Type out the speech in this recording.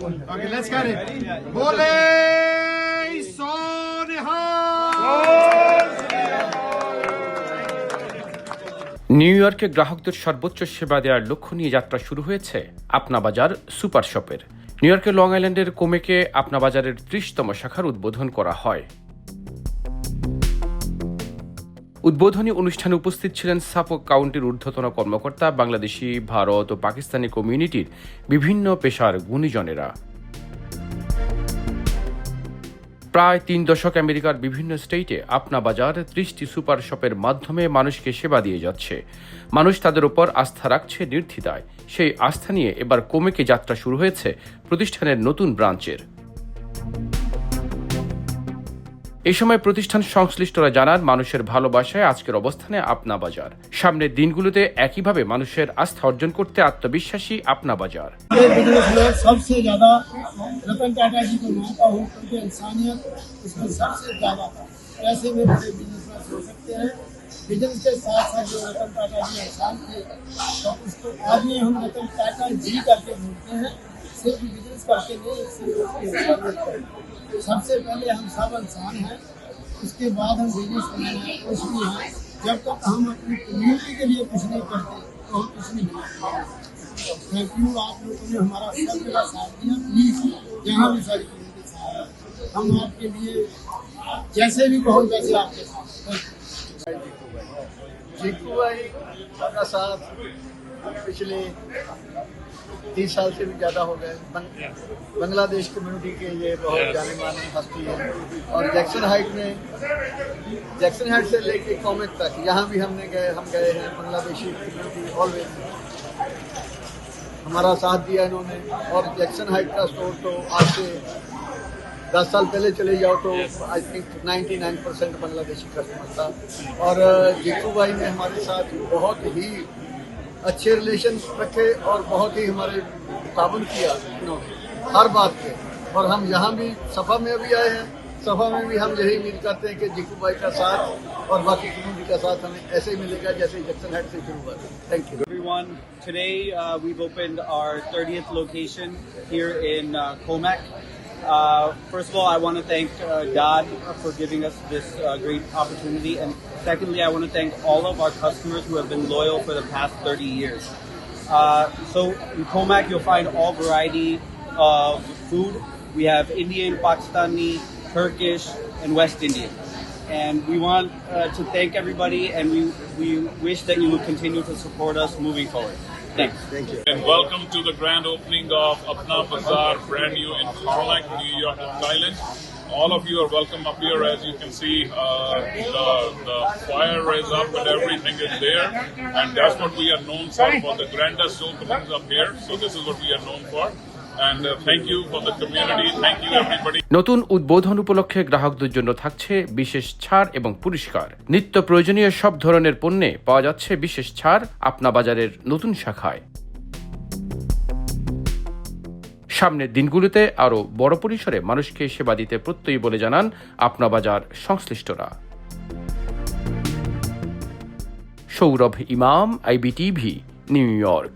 Okay, let's get it. Bole Soneha. New ইয়র্কে গ্রাহকদের সর্বোচ্চ সেবা দেওয়ার লক্ষ্য নিয়ে যাত্রা শুরু হয়েছে আপনা বাজার সুপার শপের। নিউ ইয়র্কের লং আইল্যান্ডের কোমেকে আপনা বাজারের 30তম শাখার উদ্বোধন করা হয়। উদ্বোধনী অনুষ্ঠানে উপস্থিত ছিলেন সাফোক কাউন্টির ঊর্ধ্বতন কর্মকর্তা, বাংলাদেশি, ভারত ও পাকিস্তানি কমিউনিটির বিভিন্ন পেশার গুণীজনেরা। প্রায় 3 দশক আমেরিকার বিভিন্ন স্টেটে আপনা বাজার 30টি সুপার শপের মাধ্যমে মানুষকে সেবা দিয়ে যাচ্ছে। মানুষ তাদের উপর আস্থা রাখছে নির্দ্বিধায়। সেই আস্থা নিয়ে এবার কোমেকে যাত্রা শুরু হয়েছে প্রতিষ্ঠানের নতুন ব্রাঞ্চের। এই সময় প্রতিষ্ঠান সংশ্লিষ্টরা জানান, মানুষের ভালোবাসায় আজকের অবস্থানে আপনা বাজার। সামনের দিনগুলোতে একইভাবে মানুষের আস্থা অর্জন করতে আত্মবিশ্বাসী আপনা বাজার। सबसे ज्यादा रतन टाटा जी को मानता हूँ क्योंकि इंसानियत इसमें सबसे ज्यादा पैसे में बड़े बिजनेसमैन हो सकते हैं। बिजनेस के साथ साथ जो रतन टाटा जी इंसान थे तो उसको आदमी हम रतन टाटा जी करके बोलते हैं, सिर्फ बिजनेस करके नहीं, सिर्फ उसकी इंसानियत करके। सबसे पहले हम सब इंसान हैं, उसके बाद हम बिजनेस मैन हैं, कुछ भी हैं। जब तक हम अपनी कम्युनिटी के लिए कुछ नहीं करते तो हम कुछ नहीं करते। थैंक यू, आप लोगों ने हमारा सब जगह साथ दिया। प्लीज यहाँ भी सारी कम्युनिटी साथ है, हम आपके लिए जैसे भी कहो वैसे आपके साथ। जीतू भाई का साथ पिछले 30 साल से भी ज़्यादा हो गए। बांग्लादेश कम्युनिटी के ये बहुत जाने माने हस्ती है। और जैक्सन हाइट से लेके कॉमेक तक यहाँ भी हम गए हैं। बांग्लादेशी कम्युनिटी ऑलवेज हमारा साथ दिया इन्होंने। और जैक्सन हाइट का स्टोर तो आज से 10 साल पहले चले जाओ तो आई थिंक 99% बांग्लादेशी कस्टमर था। और जीतू भाई ने हमारे साथ बहुत ही अच्छे रिलेशन रखे और बहुत ही हमारे ताबन किया हर बात पे। और हम यहाँ भी सफा में भी आए हैं, सफा में भी हम यही उम्मीद करते हैं कि जीतू भाई का साथ और बाकी कम्युनिटी का साथ हमें ऐसे ही मिलेगा जैसे जैक्सन हाइट से शुरू हुआ। Thank you everyone. Today we've opened our 30th location here in Comac. First of all, I want to thank God for giving us this great opportunity, and secondly, I want to thank all of our customers who have been loyal for the past 30 years. So in Comac, you'll find all variety of food. We have Indian, Pakistani, Turkish, and West Indian. And we want to thank everybody, and we wish that you will continue to support us moving forward. Thanks. Thank you. And welcome to the grand opening of Apna Bazaar, brand new in Comac, New York, Thailand. All of you are welcome up here. As you can see, the fire is up and everything is there. And that's what we are known for the grandest openings up here. So this is what we are known for. And thank you for the community. Thank you everybody. নতুন উদ্বোধন উপলক্ষে গ্রাহকদের জন্য থাকছে বিশেষ ছাড় এবং পুরস্কার। নিত্য প্রয়োজনীয় সব ধরনের পণ্যে পাওয়া যাচ্ছে বিশেষ ছাড় আপনা বাজারের নতুন শাখায়। সামনের দিনগুলোতে আরও বড় পরিসরে মানুষকে সেবা দিতে প্রত্যয়ী বলে জানান আপনা বাজার সংশ্লিষ্টরা। সৌরভ ইমাম, IBTV, নিউ ইয়র্ক।